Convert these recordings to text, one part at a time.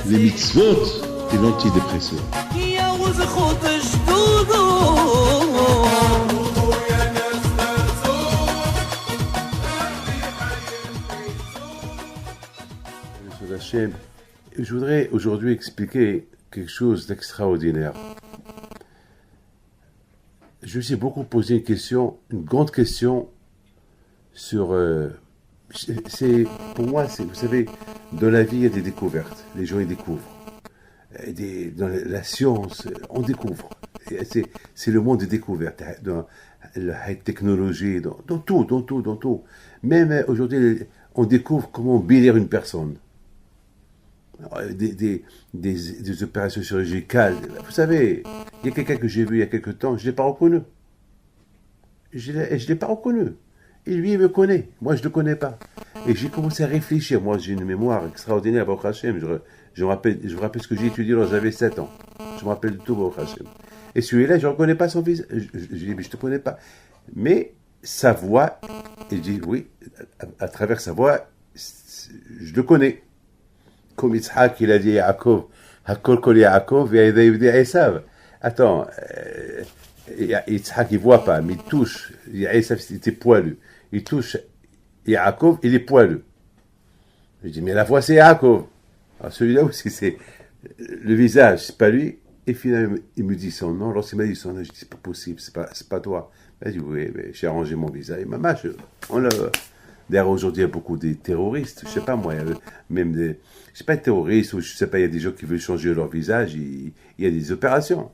les mitzvot et l'antidépresseur. Je voudrais aujourd'hui expliquer quelque chose d'extraordinaire. Je me suis beaucoup posé une question, une grande question sur... pour moi, vous savez, dans la vie, il y a des découvertes. Les gens, ils découvrent. Dans la science, on découvre. C'est le monde des découvertes. Dans la technologie, dans tout. Même aujourd'hui, on découvre comment bénir une personne. Des opérations chirurgicales. Vous savez, il y a quelqu'un que j'ai vu il y a quelque temps, je ne l'ai pas reconnu. Je ne l'ai pas reconnu. Et lui, il me connaît. Moi, je ne le connais pas. Et j'ai commencé à réfléchir. Moi, j'ai une mémoire extraordinaire, Baruch Hashem. Je me rappelle ce que j'ai étudié lorsque j'avais 7 ans. Je me rappelle de tout, Baruch Hashem. Et celui-là, je ne reconnais pas son visage. Je dis, mais je ne te connais pas. Mais sa voix, et je dis, oui, à travers sa voix, je le connais. Comme Yitzhak, il a dit à Yaakov, Hakol kol Yaakov, et il dit Esav. Attends, Yitzhak, il ne voit pas, mais il touche. Esav, il était poilu. Il touche Yaakov, il est poilu. Je dis, mais la voix, c'est Yaakov. Alors celui-là aussi, c'est le visage, c'est pas lui. Et finalement, il me dit son nom. Lorsqu'il m'a dit son nom, je dis, c'est pas possible, c'est pas toi. Il dit, oui, mais j'ai arrangé mon visage. Maman, d'ailleurs, aujourd'hui, il y a beaucoup de terroristes. Je sais pas, moi, même des... Je sais pas, terroristes, ou je sais pas, il y a des gens qui veulent changer leur visage. Il y a des opérations.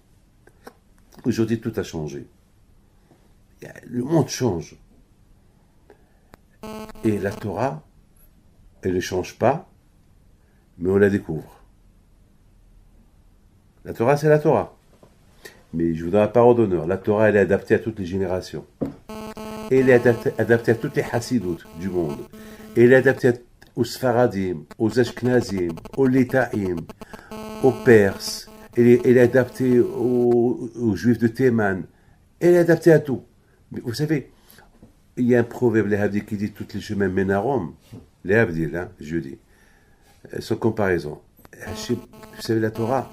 Aujourd'hui, tout a changé. Le monde change. Et la Torah, elle ne change pas, mais on la découvre. La Torah, c'est la Torah. Mais je vous donne la parole d'honneur. La Torah, elle est adaptée à toutes les générations. Et elle est adaptée à toutes les chassidoutes du monde. Et elle est adaptée aux Sfaradim, aux Ashkenazim, aux Létaïm, aux Perses. Elle est adaptée aux Juifs de Théman. Elle est adaptée à tout. Mais vous savez, il y a un proverbe, les Havdil, qui dit tous les chemins mènent à Rome. Les Havdil, hein, je dis. Sans comparaison. Vous savez, la Torah,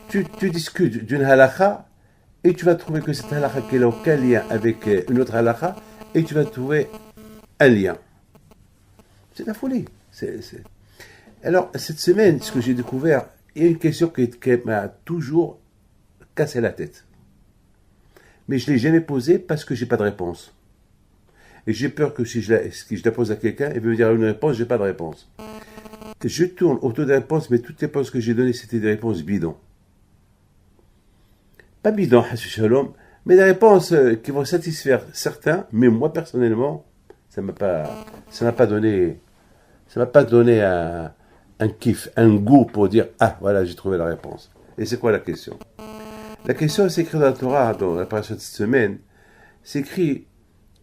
tu discutes d'une halakha et tu vas trouver que cette halakha qui n'a aucun lien avec une autre halakha et tu vas trouver un lien. C'est la folie. Alors, cette semaine, ce que j'ai découvert, il y a une question qui m'a toujours cassé la tête. Mais je ne l'ai jamais posée parce que je n'ai pas de réponse. Et j'ai peur que si je la pose à quelqu'un, il veut me dire une réponse, je n'ai pas de réponse. Je tourne autour des réponses, mais toutes les réponses que j'ai données, c'était des réponses bidons. Pas bidons, mais des réponses qui vont satisfaire certains, mais moi, personnellement, ça m'a pas donné un kiff, un goût pour dire, ah, voilà, j'ai trouvé la réponse. Et c'est quoi la question? La question, c'est écrit dans la Torah, dans la parasha de cette semaine, c'est écrit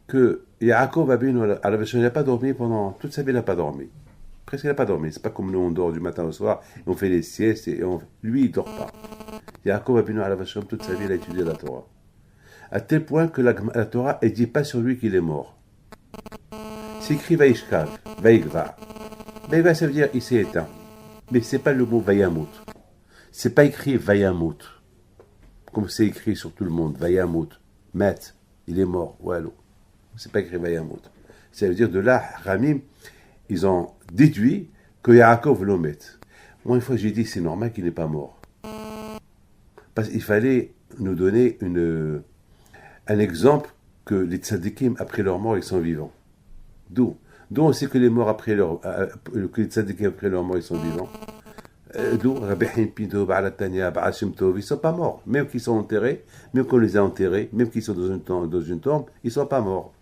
que Yaakov il n'a pas dormi pendant toute sa vie, il n'a pas dormi. Presque il n'a pas dormi. C'est pas comme nous, on dort du matin au soir, et on fait les siestes, lui, il ne dort pas. Yaakov toute sa vie, il a étudié la Torah. À tel point que la Torah, elle ne dit pas sur lui qu'il est mort. C'est écrit Vaishkav, Vaigva. Vaigva, ça veut dire il s'est éteint. Mais ce n'est pas le mot Vayamut. Ce n'est pas écrit Vayamut. Comme c'est écrit sur tout le monde, Vayamut. Mat, il est mort. Wallo. C'est pas écrit Vayamut. Ça veut dire de là, Ramim, ils ont déduit que Yaakov l'omet. Moi, une fois, j'ai dit, c'est normal qu'il n'est pas mort. Parce qu'il fallait nous donner un exemple que les tzadikim, après leur mort, ils sont vivants. D'où on sait que les morts que les tzadikim, après leur mort, ils sont vivants. D'où Rabbi Pinto, Baal Tanya, Baal Shem Tov, ils ne sont pas morts. Même qu'ils sont enterrés, même qu'on les a enterrés, même qu'ils sont dans une tombe, ils ne sont pas morts.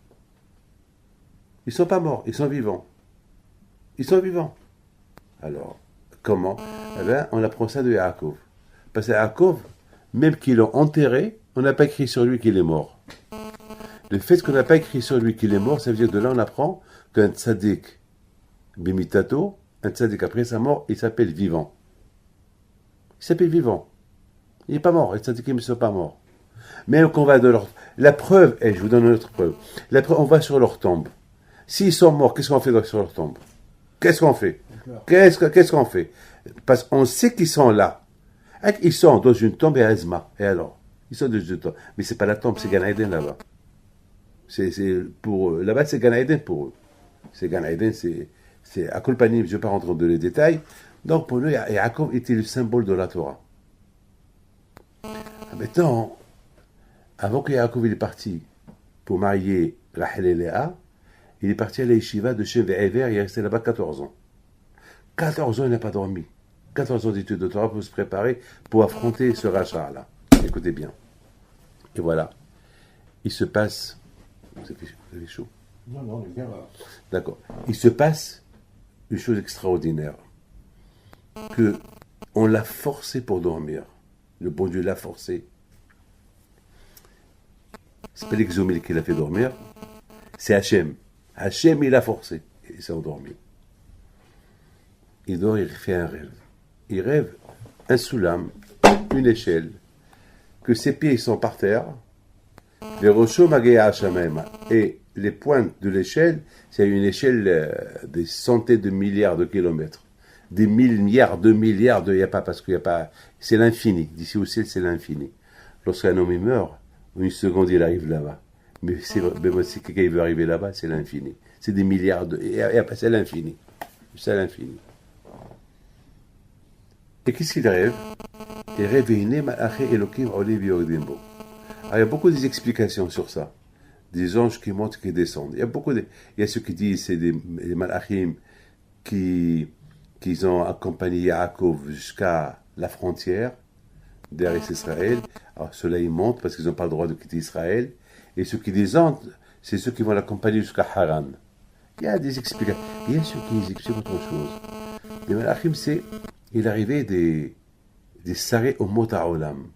Ils ne sont pas morts, ils sont vivants. Ils sont vivants. Alors, comment? Eh bien, on apprend ça de Yaakov. Parce que Yaakov, même qu'ils l'ont enterré, on n'a pas écrit sur lui qu'il est mort. Le fait qu'on n'a pas écrit sur lui qu'il est mort, ça veut dire de là on apprend qu'un tzaddik, bimitato, un tzaddik après sa mort, il s'appelle vivant. Il s'appelle vivant. Il n'est pas mort, les tzaddikim ne sont pas morts. Mais qu'on va de leur... La preuve, et je vous donne une autre preuve, on va sur leur tombe. S'ils sont morts, qu'est-ce qu'on fait sur leur tombe? Qu'est-ce qu'on fait? Qu'est-ce qu'on fait? Parce qu'on sait qu'ils sont là. Ils sont dans une tombe et Azma. Et alors? Ils sont dans une tombe. Mais c'est pas la tombe, c'est Gan Eden là-bas. Pour eux. Là-bas, c'est Gan Eden pour eux. C'est Gan Eden, c'est Akolpanim, je ne vais pas rentrer dans les détails. Donc pour nous, Yaakov était le symbole de la Torah. Maintenant, avant que Yaakov il est parti pour marier Rachel et Léa, il est parti à la yeshiva de Shem Ve'ever, il est resté là-bas 14 ans. 14 ans, il n'a pas dormi. 14 ans d'études de Torah pour se préparer pour affronter ce rachat-là. Écoutez bien. Et voilà. Il se passe... Vous avez chaud? Non, on est bien là. D'accord. Il se passe une chose extraordinaire. Que on l'a forcé pour dormir. Le bon Dieu l'a forcé. C'est pas l'exomile qui l'a fait dormir. C'est Hachem. Hachem, il l'a forcé. Il s'est endormi. Il dort, il fait un rêve. Il rêve un soulam, une échelle, que ses pieds sont par terre, les rochos magéa Hashamaima, et les pointes de l'échelle, c'est une échelle des centaines de milliards de kilomètres, des milliards de il n'y a pas, parce qu'il n'y a pas, c'est l'infini, d'ici au ciel c'est l'infini. Lorsqu'un homme meurt, une seconde il arrive là-bas, mais si quelqu'un veut arriver là-bas, c'est l'infini, c'est des milliards et après c'est l'infini, c'est l'infini. Et qu'est-ce qu'il rêve? Il rêve Elokim Oliv Yordimbo. Alors, il y a beaucoup d'explications sur ça. Des anges qui montent, qui descendent. Il y a ceux qui disent que c'est des malachim qui ont accompagné Yaakov jusqu'à la frontière d'Eretz Israël. Alors ceux-là, ils montent parce qu'ils n'ont pas le droit de quitter Israël. Et ceux qui descendent, c'est ceux qui vont l'accompagner jusqu'à Haran. Il y a des explications. Il y a ceux qui expliquent autre chose. Les malachim, il arrivait des sarés au mot ha'olam,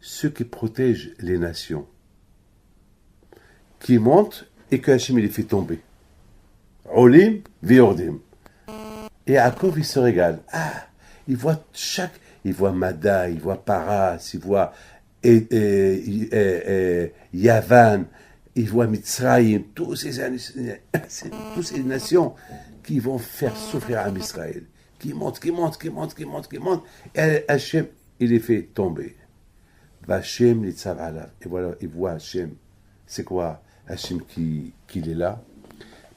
ceux qui protègent les nations, qui montent et que Hachem les fait tomber. Olim, Veordim. Et Yaakov, il se régale. Il voit Mada, il voit Paras, il voit Yavan, il voit Mitzrayim, tous ces nations qui vont faire souffrir à Israël. Qui monte, et Hachem, il les fait tomber. Hachem, et voilà, il voit Hachem. C'est quoi Hachem qui est là?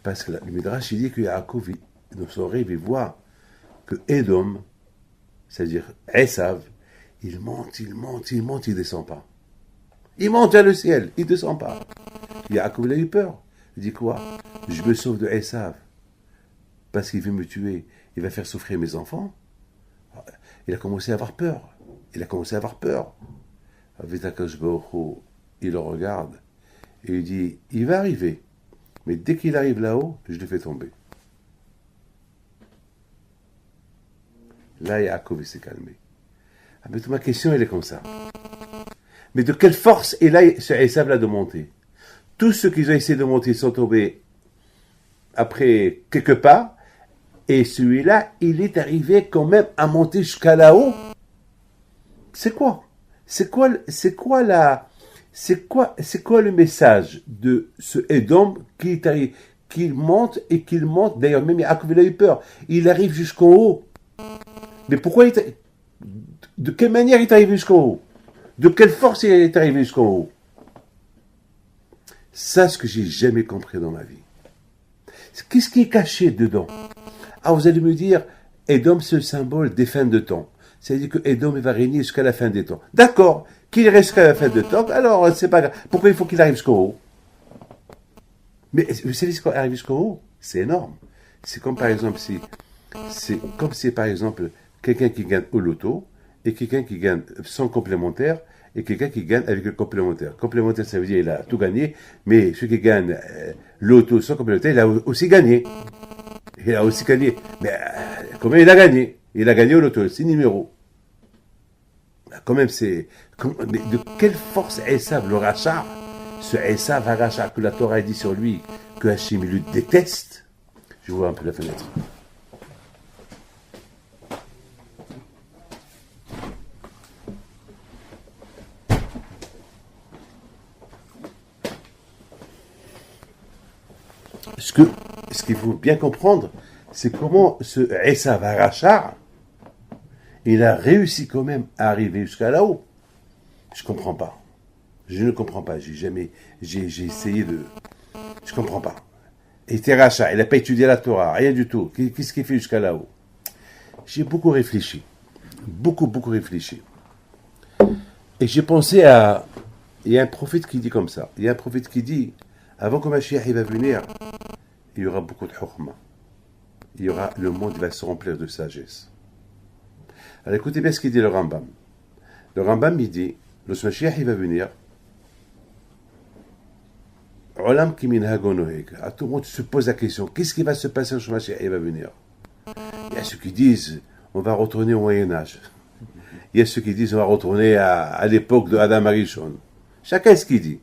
Parce que le Midrash, il dit que Yaakov, dans son rêve, il voit que Edom, c'est-à-dire Esav, il monte, il descend pas. Il monte vers le ciel, il descend pas. Yaakov, il a eu peur. Il dit quoi? Je me sauve de Esav, parce qu'il veut me tuer. Il va faire souffrir mes enfants. Il a commencé à avoir peur. Il le regarde et il dit, il va arriver. Mais dès qu'il arrive là-haut, je le fais tomber. Là, Yaakov s'est calmé. Mais ma question, elle est comme ça. Mais de quelle force est là ce Esav là de monter? Tous ceux qui ont essayé de monter sont tombés après quelques pas. Et celui-là, il est arrivé quand même à monter jusqu'à là-haut. C'est quoi le message de ce Edom qui monte. D'ailleurs, même Yaakov, il a eu peur. Il arrive jusqu'en haut. Mais pourquoi de quelle manière il est arrivé jusqu'en haut? De quelle force il est arrivé jusqu'en haut? Ça, ce que j'ai jamais compris dans ma vie. Qu'est-ce qui est caché dedans? Vous allez me dire, Edom, c'est le symbole des fins de temps. C'est-à-dire que Edom, il va régner jusqu'à la fin des temps. D'accord, qu'il reste jusqu'à la fin des temps, alors c'est pas grave. Pourquoi il faut qu'il arrive jusqu'au haut? Mais vous savez ce qu'on arrive jusqu'au haut? C'est énorme. C'est comme par exemple si par exemple quelqu'un qui gagne au loto et quelqu'un qui gagne sans complémentaire et quelqu'un qui gagne avec le complémentaire. Complémentaire, ça veut dire qu'il a tout gagné, mais celui qui gagne l'auto sans complémentaire, il a aussi gagné. Il a aussi gagné. Mais combien il a gagné? Il a gagné au loto, 6 numéros. Quand même, mais de quelle force Esav, le rachat, ce Esav Harachat que la Torah dit sur lui, que Hachem le déteste? Je vois un peu la fenêtre. Ce qu'il faut bien comprendre, c'est comment ce Esav Rachar, il a réussi quand même à arriver jusqu'à là-haut. Je comprends pas. Je ne comprends pas. J'ai essayé de... Je comprends pas. Il était Rachar, il n'a pas étudié la Torah, rien du tout. Qu'est-ce qu'il fait jusqu'à là-haut? J'ai beaucoup réfléchi. Beaucoup réfléchi. Et j'ai pensé à... Il y a un prophète qui dit comme ça. Il y a un prophète qui dit, avant que Mashiach va venir, il y aura beaucoup de hukma. Le monde va se remplir de sagesse. Alors écoutez bien ce qu'il dit le Rambam. Le Rambam, il dit, lorsque Mashiach va venir, Olam ki minhago noheg. Tout le monde se pose la question, qu'est-ce qui va se passer lorsque Mashiach va venir? Il y a ceux qui disent, on va retourner au Moyen-Âge. Il y a ceux qui disent, on va retourner à l'époque de Adam Arishon. Chacun ce qu'il dit.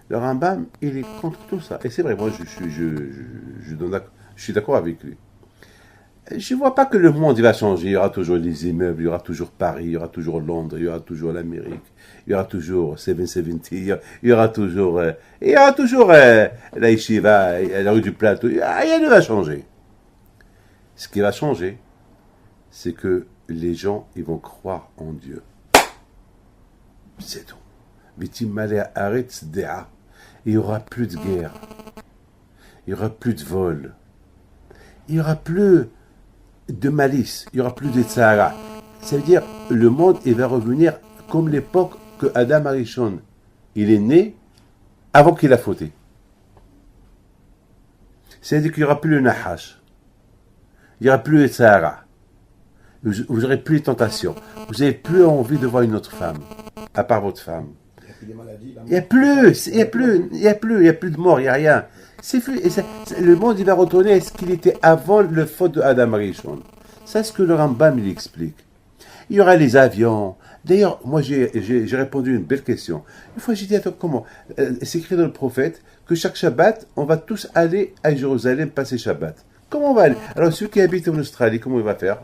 Le Rambam, il est contre tout ça. Et c'est vrai, moi, je suis d'accord avec lui. Je ne vois pas que le monde il va changer. Il y aura toujours les immeubles, il y aura toujours Paris, il y aura toujours Londres, il y aura toujours l'Amérique, il y aura toujours 770, il y aura toujours la Yeshiva, la rue du Plateau. Rien ne va changer. Ce qui va changer, c'est que les gens, ils vont croire en Dieu. C'est tout. Il n'y aura plus de guerre. Il n'y aura plus de vol. Il n'y aura plus de malice. Il n'y aura plus de tzara. Ça veut dire, le monde, il va revenir comme l'époque que Adam Arishon, il est né avant qu'il a fauté. C'est-à-dire qu'il n'y aura plus le nahash. Il n'y aura plus de tzara. Vous n'aurez plus de tentation. Vous n'avez plus envie de voir une autre femme, à part votre femme. Il n'y a plus de mort, il n'y a rien. C'est plus, le monde il va retourner à ce qu'il était avant le faute de Adam Arishon. C'est ce que le Rambam il explique. Il y aura les avions. D'ailleurs, moi j'ai répondu à une belle question. Une fois j'ai dit, attends, comment c'est écrit dans le prophète que chaque Shabbat, on va tous aller à Jérusalem passer Shabbat. Comment on va aller? Alors celui qui habite en Australie, comment il va faire?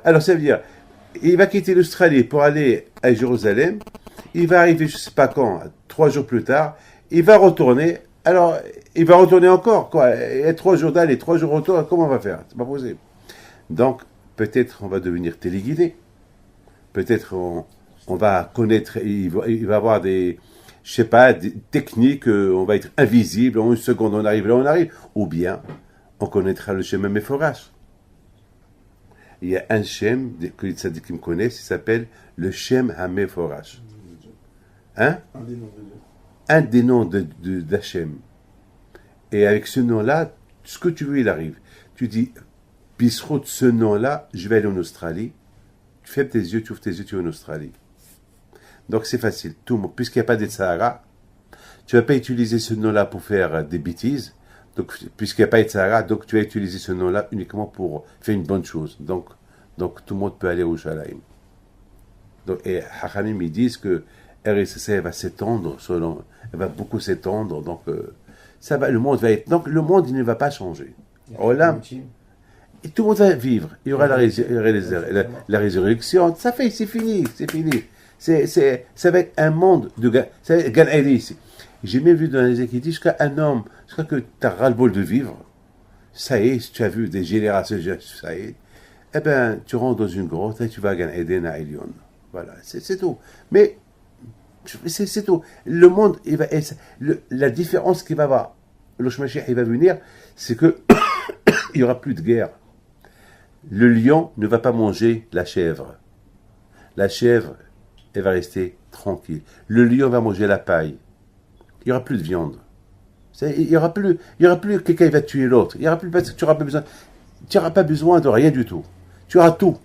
Alors ça veut dire, il va quitter l'Australie pour aller à Jérusalem. Il va arriver, je ne sais pas quand, 3 jours plus tard. Il va retourner. Alors, il va retourner encore, quoi. Il y a 3 jours d'aller, 3 jours retour. Comment on va faire? C'est pas possible. Donc, peut-être on va devenir téléguidé. Peut-être on va connaître, il va avoir des, je sais pas, des techniques, on va être invisible. En une seconde, on arrive là, on arrive. Ou bien, on connaîtra le schéma Méphorach. Il y a un Shem que les tzadikim connaissent, il s'appelle le Shem HaMephorach. Hein? Un des noms d'Hachem. Et avec ce nom-là, ce que tu veux, il arrive. Tu dis, Bisrout, ce nom-là, je vais aller en Australie. Tu fermes tes yeux, tu ouvres tes yeux, tu es en Australie. Donc c'est facile. Tout le monde, puisqu'il n'y a pas de Sahara, tu ne vas pas utiliser ce nom-là pour faire des bêtises. Donc, puisqu'il n'y a pas de Sahara, donc tu vas utiliser ce nom-là uniquement pour faire une bonne chose. Donc tout le monde peut aller au Shalaim. Donc, et Hachamim, ils disent que RSC va s'étendre, elle va beaucoup s'étendre, donc ça va, le monde va être, donc le monde il ne va pas changer. Olam, et tout le monde va vivre. Il y aura la résurrection. Ça fait, c'est fini. Ça va être un monde de Gan Eden ici. J'ai même vu dans les écrits jusqu'à un homme, jusqu'à que tu as ras-le-bol de vivre. Ça y est, si tu as vu des générations, ça y est. Eh bien, tu rentres dans une grotte et tu vas à Gan Eden à Elion. Voilà, c'est tout. Mais c'est tout. Le monde, la différence qu'il va avoir, le Mashiach, il va venir, c'est que il n'y aura plus de guerre. Le lion ne va pas manger la chèvre. La chèvre, elle va rester tranquille. Le lion va manger la paille. Il n'y aura plus de viande. Il n'y aura plus quelqu'un qui va tuer l'autre. Il y aura plus, parce que tu n'auras pas besoin de rien du tout. Tu auras tout.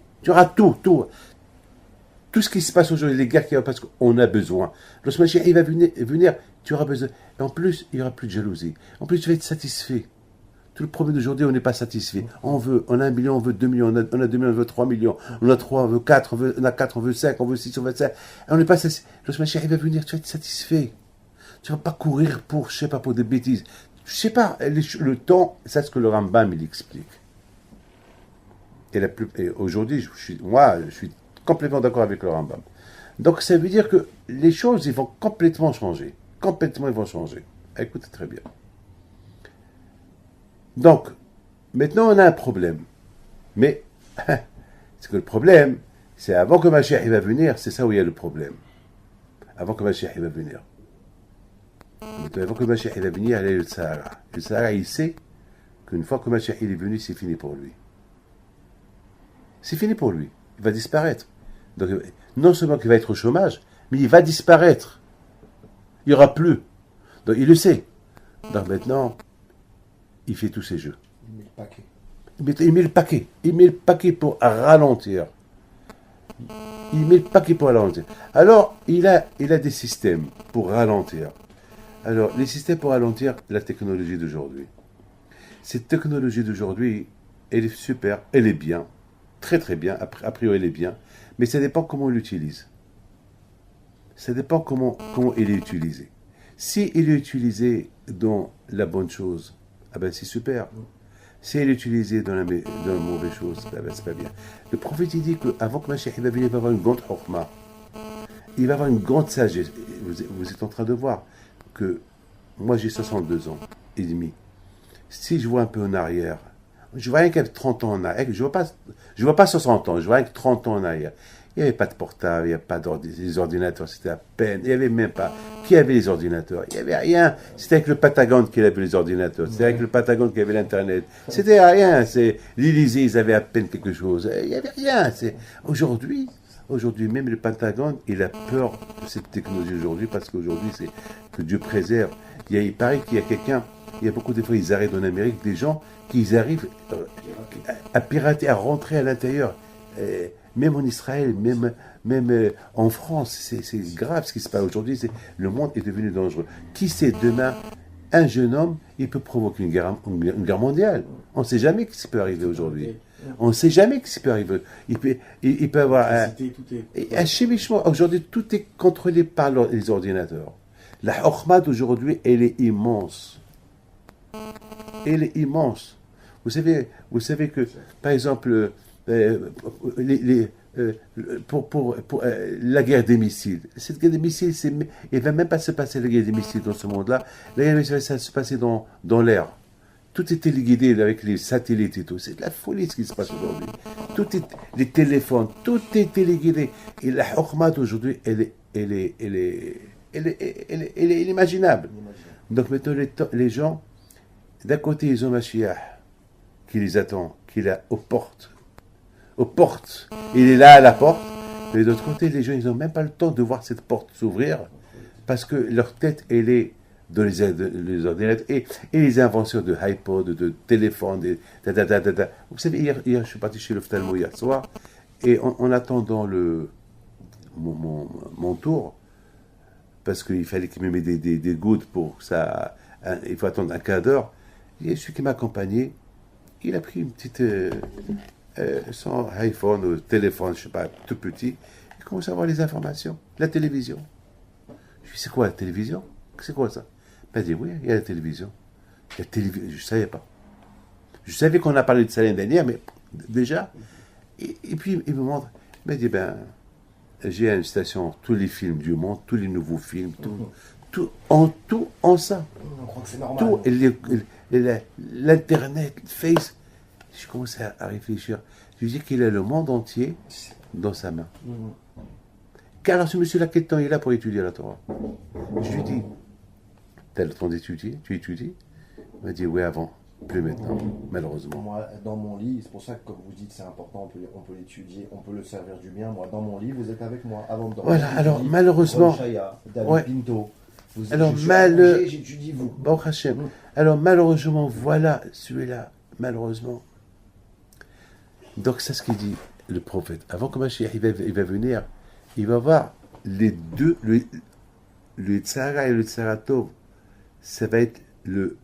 Tout ce qui se passe aujourd'hui, les guerres qu'il y a, parce qu'on a besoin. Lorsque Mashiach il va venir, tu auras besoin. Et en plus, il n'y aura plus de jalousie. En plus, tu vas être satisfait. Tout le problème d'aujourd'hui, on n'est pas satisfait. On a 1 million, on veut 2 millions, on a 2 millions, on veut 3 millions, on a 3, on veut 4, on a 4, on veut 5, on veut 6, on veut 7. On n'est pas satisfait. Lorsque Mashiach il va venir, tu vas être satisfait. Tu ne vas pas courir pour, je sais pas, pour des bêtises. Je sais pas, le temps, c'est ce que le Rambam, il explique. Et aujourd'hui, je suis complètement d'accord avec le Rambam. Donc, ça veut dire que les choses, ils vont complètement changer. Complètement, ils vont changer. Écoutez très bien. Donc, maintenant on a un problème. Mais, c'est que le problème, c'est avant que Mashiach il va venir, c'est ça où il y a le problème. Avant que Mashiach il va venir. Maintenant, avant que Mashiach il va venir, il y a le Sahara. Le Sahara, il sait qu'une fois que Mashiach il est venu, c'est fini pour lui. C'est fini pour lui. Il va disparaître. Donc, non seulement qu'il va être au chômage, mais il va disparaître. Il n'y aura plus. Donc, il le sait. Donc, maintenant, il fait tous ses jeux. Il met le paquet. Il met le paquet. Il met le paquet pour ralentir. Il met le paquet pour ralentir. Alors, il a des systèmes pour ralentir. Alors, les systèmes pour ralentir la technologie d'aujourd'hui. Cette technologie d'aujourd'hui, elle est super, elle est bien, très très bien, a priori elle est bien, mais ça dépend comment on l'utilise. Ça dépend comment il est utilisé. Si il est utilisé dans la bonne chose, ah ben c'est super. Si il est utilisé dans la mauvaise chose, ah ben c'est pas bien. Le prophète il dit qu'avant que Mashiach va venir, il va avoir une grande hokma. Il va avoir une grande sagesse. Vous êtes en train de voir que moi j'ai 62 ans et demi. Si je vois un peu en arrière, je vois rien qu'avec 30 ans en arrière, je vois pas 60 ans, je vois rien que 30 ans en arrière. Il n'y avait pas de portable, il n'y avait pas les ordinateurs, c'était à peine, il n'y avait même pas. Qui avait les ordinateurs? Il n'y avait rien. C'était avec le Patagone qu'il avait les ordinateurs, c'était avec le Patagone qu'il avait l'Internet. C'était rien, l'Élysée, ils avaient à peine quelque chose. Il n'y avait rien. Aujourd'hui, même le Pentagone, il a peur de cette technologie aujourd'hui, parce qu'aujourd'hui, c'est que Dieu préserve. Il paraît qu'il y a quelqu'un, il y a beaucoup de fois, ils arrêtent en Amérique, des gens qui arrivent à pirater, à rentrer à l'intérieur. Même en Israël, même en France, c'est grave ce qui se passe aujourd'hui. Le monde est devenu dangereux. Qui sait, demain, un jeune homme, il peut provoquer une guerre mondiale. On ne sait jamais ce qui peut arriver aujourd'hui. On ne sait jamais ce qui peut arriver. Il peut avoir un chimiquement. Aujourd'hui, tout est contrôlé par les ordinateurs. La Chokhmah d'aujourd'hui, elle est immense. Elle est immense. Vous savez que, par exemple, pour la guerre des missiles, cette guerre des missiles, il ne va même pas se passer la guerre des missiles dans ce monde-là. La guerre des missiles, ça va se passer dans l'air. Tout est téléguidé avec les satellites et tout. C'est de la folie ce qui se passe aujourd'hui. Les téléphones, tout est téléguidé. Et la Chokhmah d'aujourd'hui, elle est inimaginable. Donc maintenant, les gens, d'un côté, ils ont Mashiach qui les attend, qui est là aux portes. Il est là à la porte. Mais de l'autre côté, les gens, ils n'ont même pas le temps de voir cette porte s'ouvrir parce que leur tête, elle est dans les ordinateurs et les inventions de iPod, de téléphone, Vous savez, hier, je suis parti chez l'ophtalmo hier soir et en attendant mon tour, parce qu'il fallait qu'il me mette des gouttes pour ça, il faut attendre un quart d'heure. Et celui qui m'a accompagné, il a pris une petite son iPhone ou téléphone, je sais pas, tout petit. Il commence à voir les informations, la télévision. Je lui dis, c'est quoi la télévision? C'est quoi ça? Il m'a dit, oui, il y a la télévision. Je ne savais pas. Je savais qu'on a parlé de ça l'année dernière, mais déjà. Et puis, il me montre, il m'a dit, j'ai à une station tous les films du monde, tous les nouveaux films, tout en ça. On croit que c'est normal. L'Internet, le Face. Je commence à réfléchir. Je lui dis qu'il a le monde entier dans sa main. Car ce monsieur-là, quel temps il est là pour étudier la Torah? Je lui dis, t'as le temps d'étudier? Tu étudies? Il m'a dit, oui, avant. Plus maintenant, malheureusement. Moi, dans mon lit, c'est pour ça que, comme vous dites, c'est important, on peut l'étudier, on peut le servir du bien. Moi, dans mon lit, vous êtes avec moi avant de dormir. Voilà, alors malheureusement. David Pinto. Alors, j'étudie vous. Bon, Hachem. Alors, malheureusement, voilà celui-là, malheureusement. Donc, c'est ce qu'il dit le prophète. Avant que Mashiach il va venir, il va voir les deux, le Tzara et le Tzaratov. Ça va être le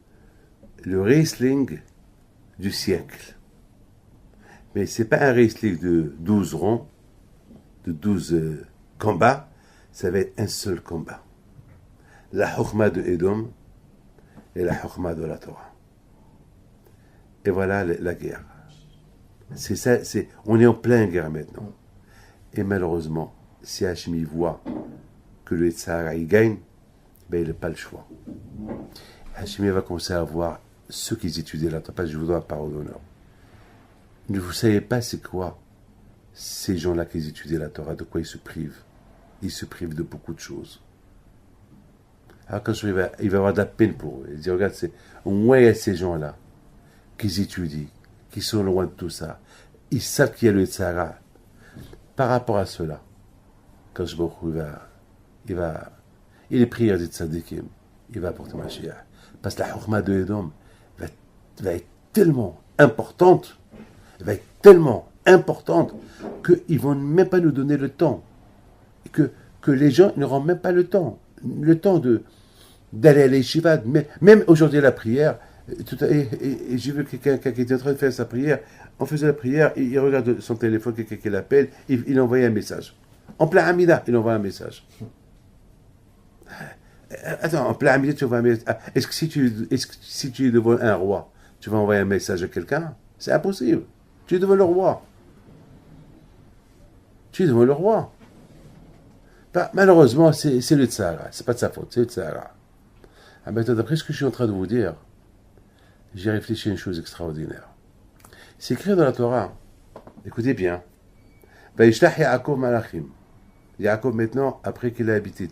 wrestling du siècle. Mais ce n'est pas un wrestling de 12 ronds, de 12 combats, ça va être un seul combat. La Chokhmah de Edom et la Chokhmah de la Torah. Et voilà la guerre. C'est ça, on est en pleine guerre maintenant. Et malheureusement, si Hachmi voit que le Tzara il gagne, il n'a pas le choix. Hachmi va commencer à voir ceux qui étudient la Torah, parce que je vous donne la parole d'honneur. Ne vous savez pas c'est quoi ces gens-là qui étudient la Torah, de quoi ils se privent. Ils se privent de beaucoup de choses. Alors quand il va avoir de la peine pour eux. Il dit, regarde, au moins il y a ces gens-là qui étudient, qui sont loin de tout ça. Ils savent qu'il y a le Tzara. Par rapport à cela, quand je il est prière des tzadikim, il va apporter Mashiach. Parce que la Chokhmah de Edom va être tellement importante, qu'ils ne vont même pas nous donner le temps. Que les gens n'auront même pas le temps d'aller à l'Yeshiva. Même aujourd'hui, la prière, et j'ai vu quelqu'un qui était en train de faire sa prière, on faisait la prière, il regarde son téléphone, quelqu'un qui l'appelle, il envoyait un message. En plein Hamida, il envoie un message. Attends, en plein Hamida, tu envoies un message. Est-ce que si tu es devant un roi, tu vas envoyer un message à quelqu'un? C'est impossible. Tu es devant le roi. Bah, malheureusement, c'est le Tzara. C'est pas de sa faute, c'est le Tzara. Ah, maintenant, d'après ce que je suis en train de vous dire, j'ai réfléchi à une chose extraordinaire. C'est écrit dans la Torah. Écoutez bien. Vaishlach Yaakov Malachim. Yaakov, maintenant, après qu'il a habité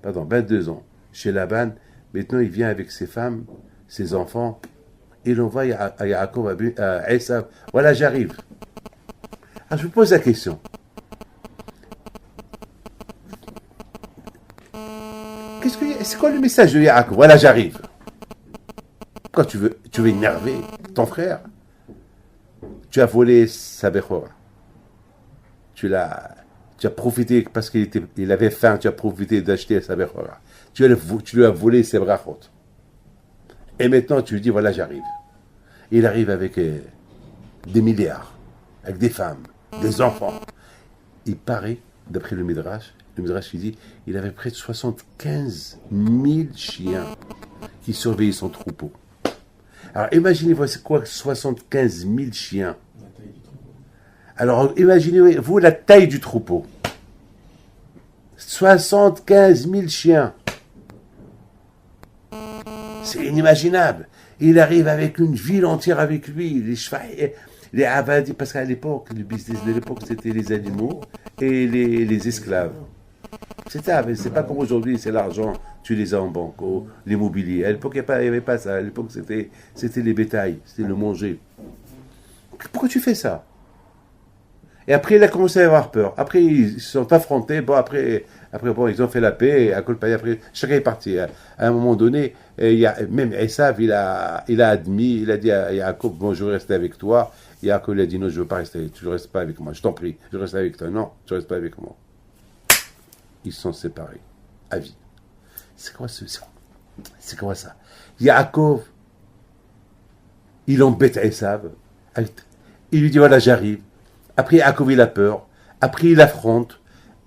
22 ans chez Laban, maintenant il vient avec ses femmes, ses enfants, et il envoie à Yaakov, à Esav. Voilà, j'arrive. Alors, je vous pose la question. C'est quoi le message de Yaakov? Voilà, j'arrive. Quand tu veux énerver ton frère, tu as volé sa Bechora. Tu as profité, parce qu'il avait faim, tu as profité d'acheter sa Bechora. Tu lui as volé ses brachot. Et maintenant, tu lui dis, voilà, j'arrive. Il arrive avec des milliards, avec des femmes, des enfants. Il paraît, d'après le Midrash, il dit, il avait près de 75 000 chiens qui surveillaient son troupeau. Alors, imaginez-vous, c'est quoi 75 000 chiens? Alors, imaginez-vous la taille du troupeau. 75 000 chiens. C'est inimaginable. Il arrive avec une ville entière avec lui, les chevaux, les avadis, parce qu'à l'époque, le business de l'époque, c'était les animaux et les esclaves. C'est pas comme aujourd'hui, c'est l'argent, tu les as en banque, l'immobilier. À l'époque, il n'y avait pas ça. À l'époque, c'était les bétails, c'était le manger. Pourquoi tu fais ça? Et après, il a commencé à avoir peur. Après, ils se sont affrontés. Bon, après, ils ont fait la paix. Et après, chacun est parti. À un moment donné, même Esav, il a admis, il a dit à Yaakov, bon, je vais rester avec toi. Yaakov, il a dit, non, je ne veux pas rester, tu ne restes pas avec moi. Je t'en prie, je reste avec toi. Non, tu ne restes pas avec moi. Ils se sont séparés, à vie. C'est quoi ça? Yaakov, il embête Esav. Il lui dit, voilà, j'arrive. Après, Yaakov, il a peur. Après, il affronte.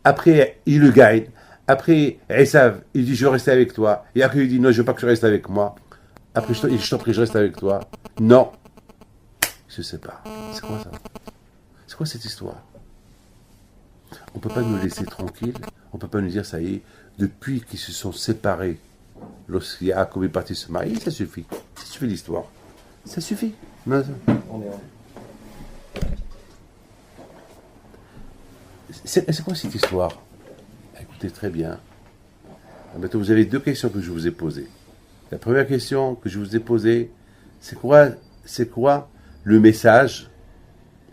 Après, il le gagne. Après, Esav, il dit, je veux rester avec toi. Yaakov, il dit, non, je ne veux pas que tu restes avec moi. Après, je t'en prie, je reste avec toi. Non. Je ne sais pas. C'est quoi ça? C'est quoi cette histoire? On ne peut pas nous laisser tranquilles. On ne peut pas nous dire, ça y est, depuis qu'ils se sont séparés, lorsque Yaakov est parti se marier, ça suffit. Ça suffit l'histoire. Ça suffit. Non, On est C'est quoi cette histoire? Écoutez très bien. Maintenant, vous avez deux questions que je vous ai posées. La première question que je vous ai posée, c'est quoi le message?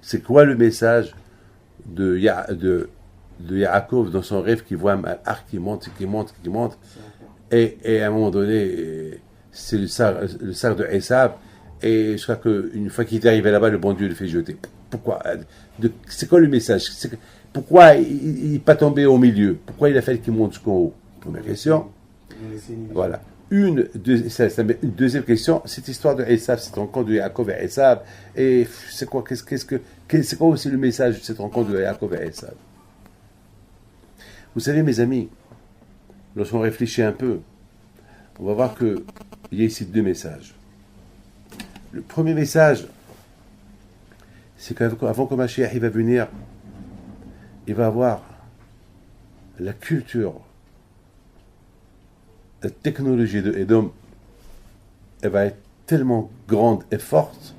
C'est quoi le message de Yaakov dans son rêve qui voit un arc qui monte. Et à un moment donné, c'est le sar de Esav. Et je crois qu'une fois qu'il est arrivé là-bas, le bon Dieu le fait jeter. Pourquoi? C'est quoi le message? Pourquoi il n'est pas tombé au milieu? Pourquoi il a fallu qu'il monte jusqu'en haut? Première question. Voilà. Une deuxième question, cette histoire de Esav, cette rencontre de Yaakov et Esav, et c'est quoi aussi le message de cette rencontre de Yaakov et Esav? Vous savez, mes amis, lorsqu'on réfléchit un peu, on va voir qu'il y a ici deux messages. Le premier message, c'est qu'avant que Mashiach va venir, il va avoir la culture, la technologie de Edom, elle va être tellement grande et forte,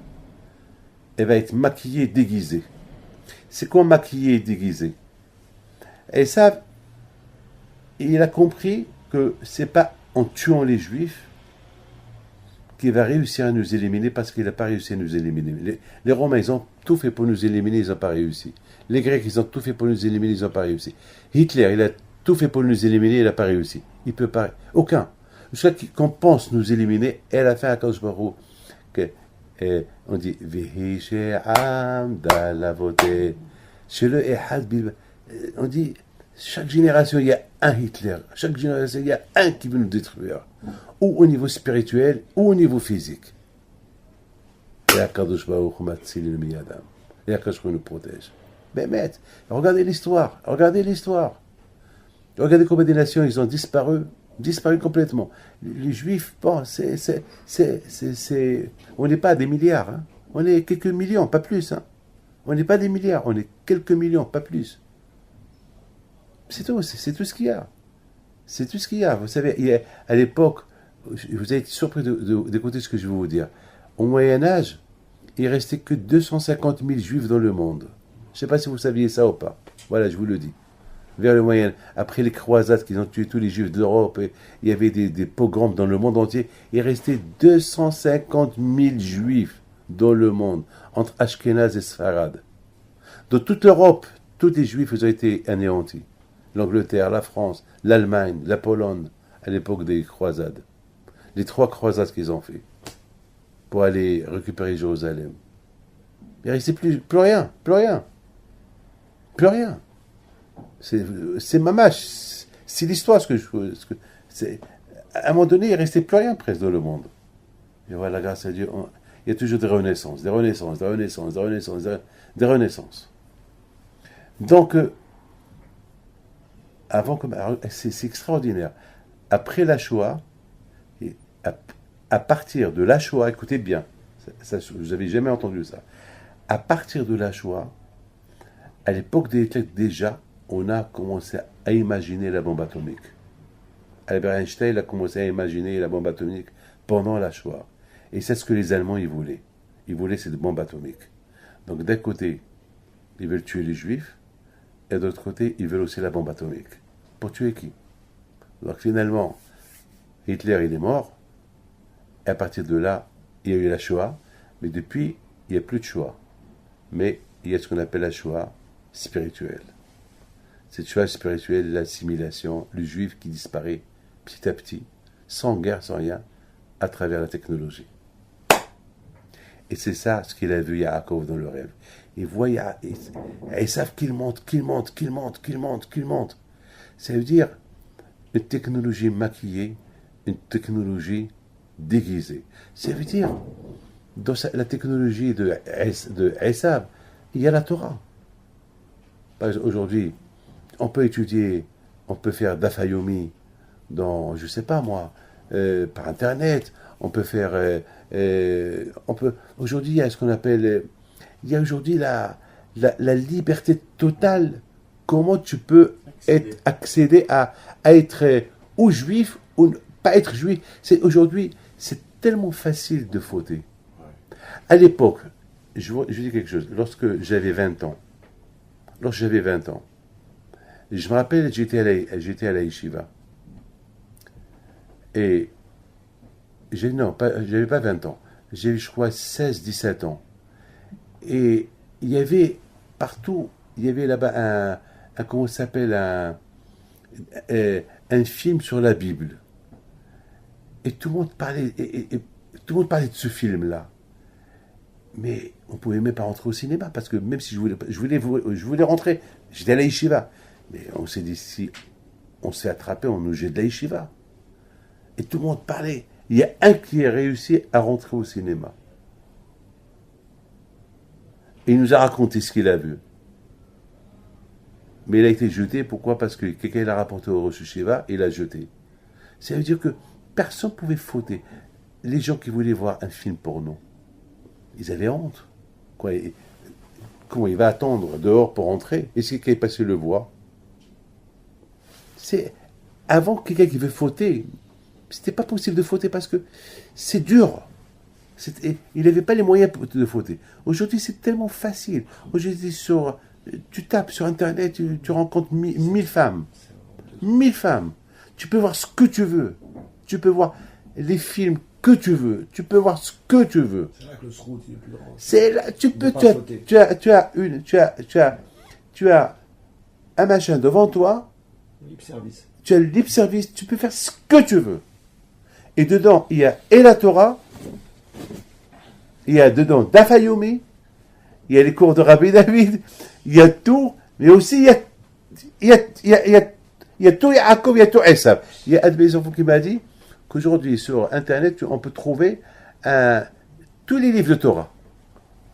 elle va être maquillée, déguisée. C'est quoi maquiller et déguiser? Et ça, il a compris que c'est pas en tuant les Juifs qu'il va réussir à nous éliminer, parce qu'il n'a pas réussi à nous éliminer. Les Romains, ils ont tout fait pour nous éliminer, ils n'ont pas réussi. Les Grecs, ils ont tout fait pour nous éliminer, ils n'ont pas réussi. Hitler, il a tout fait pour nous éliminer, il n'a pas réussi. Il peut pas. Aucun. Jusqu'à qu'on pense nous éliminer, elle a fait un Kadosh Baruch Hu, on dit Vehi she'am dalavote. Chez le Ehad Bilba. On dit, chaque génération, il y a un Hitler. Chaque génération, il y a un qui veut nous détruire. Ou au niveau spirituel, ou au niveau physique. Et Akadosh Baruch Hu Matzilin Miyadam. Et Akadosh Baruch Hu nous protège. Mais regardez l'histoire. Regardez l'histoire. Regardez combien de nations, ils ont disparu complètement. Les Juifs, bon, on n'est pas des milliards. Hein. On est quelques millions, pas plus. Hein. On n'est pas des milliards, on est quelques millions, pas plus. C'est tout ce qu'il y a. C'est tout ce qu'il y a. Vous savez, à l'époque, vous allez être surpris d'écouter ce que je vais vous dire. Au Moyen-Âge, il ne restait que 250 000 Juifs dans le monde. Je ne sais pas si vous saviez ça ou pas. Voilà, je vous le dis. Vers le Moyen-Âge, après les croisades qui ont tué tous les Juifs d'Europe, il y avait des pogroms dans le monde entier. Il restait 250 000 Juifs dans le monde, entre Ashkenaz et Sfarad. Dans toute l'Europe, tous les Juifs ont été anéantis. L'Angleterre, la France, l'Allemagne, la Pologne, à l'époque des croisades. Les 3 croisades qu'ils ont fait pour aller récupérer Jérusalem. Il ne restait plus rien. C'est mamache. C'est l'histoire à un moment donné, il ne restait plus rien presque dans le monde. Et voilà, grâce à Dieu, il y a toujours des renaissances. Donc, c'est extraordinaire. Après la Shoah, à partir de la Shoah, écoutez bien, vous n'avez jamais entendu ça. À partir de la Shoah, à l'époque des Hitler, déjà, on a commencé à imaginer la bombe atomique. Albert Einstein a commencé à imaginer la bombe atomique pendant la Shoah. Et c'est ce que les Allemands ils voulaient. Ils voulaient cette bombe atomique. Donc d'un côté, ils veulent tuer les Juifs, et de l'autre côté, ils veulent aussi la bombe atomique. Pour tuer qui? Donc finalement, Hitler il est mort, et à partir de là, il y a eu la Shoah, mais depuis, il n'y a plus de Shoah. Mais il y a ce qu'on appelle la Shoah spirituelle. Cette Shoah spirituelle, l'assimilation, le Juif qui disparaît petit à petit, sans guerre, sans rien, à travers la technologie. Et c'est ça ce qu'il a vu Yaakov dans le rêve. Il voit Esav qu'il monte. Ça veut dire une technologie maquillée, une technologie déguisée. Ça veut dire, dans la technologie de Esav, il y a la Torah. Aujourd'hui, on peut faire Dafayomi dans, je sais pas moi, par Internet. On peut faire, aujourd'hui, il y a ce qu'on appelle, il y a aujourd'hui la liberté totale. Comment tu peux accéder à être ou juif ou ne pas être juif. Aujourd'hui, c'est tellement facile de fauter. À l'époque, je dis quelque chose, lorsque j'avais 20 ans, je me rappelle, j'étais à la yeshiva. Et j'avais pas 20 ans. J'avais, je crois, 16, 17 ans. Et il y avait partout, il y avait là-bas comment ça s'appelle, un film sur la Bible. Et tout le monde parlait, tout le monde parlait de ce film-là. Mais on pouvait même pas rentrer au cinéma, parce que même si je voulais rentrer, j'étais à la yeshiva. Mais on s'est dit, si on s'est attrapé, on nous jette de la yeshiva. Et tout le monde parlait. Il y a un qui a réussi à rentrer au cinéma. Et il nous a raconté ce qu'il a vu. Mais il a été jeté, pourquoi? Parce que quelqu'un l'a rapporté au Rosh Hashiva et il l'a jeté. Ça veut dire que personne ne pouvait fauter. Les gens qui voulaient voir un film porno, ils avaient honte. Comment il va attendre dehors pour entrer? Est-ce que quelqu'un est passé le voir? C'est avant quelqu'un qui veut fauter, c'était pas possible de fauter parce que c'est dur. Il n'avait pas les moyens de voter. Aujourd'hui, c'est tellement facile. Aujourd'hui, tu tapes sur Internet, tu rencontres 1000 femmes. 1000 femmes. Tu peux voir ce que tu veux. Tu peux voir les films que tu veux. Tu peux voir ce que tu veux. C'est là que le srout est plus grand. C'est là, tu as un machin devant toi. Lip service. Tu as le lip service. Tu peux faire ce que tu veux. Et dedans, il y a et la Torah. Il y a dedans Dafayomi. Il y a les cours de Rabbi David. Il y a tout. Mais aussi, il y a tout Yaakov, il y a tout Esav. Il y a un de mes enfants qui m'a dit qu'aujourd'hui, sur Internet, on peut trouver tous les livres de Torah.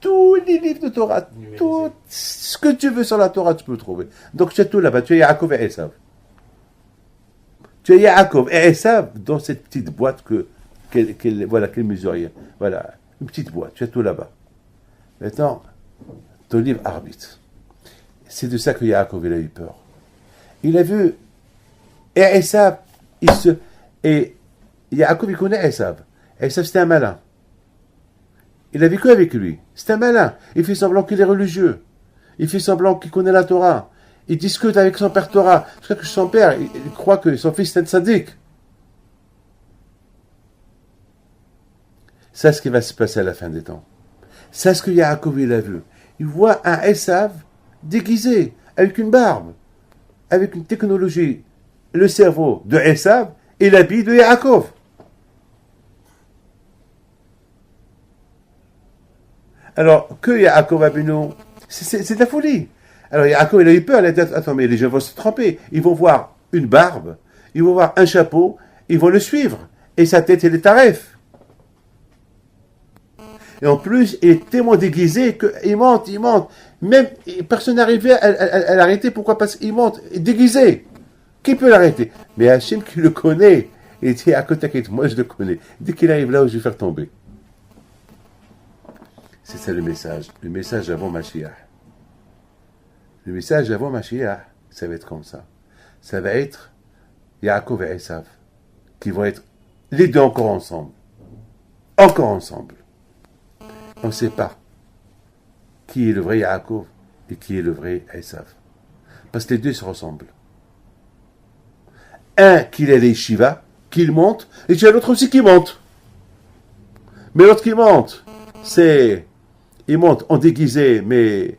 Tous les livres de Torah. Tout ce que tu veux sur la Torah, tu peux le trouver. Donc, tu as tout là-bas. Tu as Yaakov et Esav. Tu as Yaakov et Esav dans cette petite boîte qu'elle mesurait. Voilà, une petite boîte. Tu as tout là-bas. Maintenant, ton livre arbitre. C'est de ça que Yaakov il a eu peur. Il a vu et Esav, et Yaakov il connaît Esav. Esav c'était un malin. Il a vécu avec lui. C'est un malin. Il fait semblant qu'il est religieux. Il fait semblant qu'il connaît la Torah. Il discute avec son père Torah. C'est que son père, il croit que son fils est un tzaddik. C'est ce qui va se passer à la fin des temps. C'est ce que Yaakov il a vu. Il voit un Esav déguisé, avec une barbe, avec une technologie, le cerveau de Esav et l'habit de Yaakov. Alors, que Yaakov Abinu, c'est de la folie. Alors, Yaakov, il a eu peur, il a dit, attends, mais les gens vont se tromper. Ils vont voir une barbe, ils vont voir un chapeau, ils vont le suivre. Et sa tête, elle est taref. Et en plus, il est tellement déguisé qu'il monte. Même, personne n'arrivait à l'arrêter. Pourquoi? Parce qu'il monte, déguisé. Qui peut l'arrêter? Mais Hachem qui le connaît, il dit, à côté, t'inquiète, moi je le connais. Dès qu'il arrive là où je vais faire tomber. C'est ça le message. Le message avant Mashiach. Le message avant Mashiach, ça va être comme ça. Ça va être Yaakov et Esav, qui vont être les deux encore ensemble. Encore ensemble. On ne sait pas qui est le vrai Yaakov et qui est le vrai Esav. Parce que les deux se ressemblent. Un qui est les Shiva, qu'il monte, et tu as l'autre aussi qui monte. Mais l'autre qui monte, il monte en déguisé, mais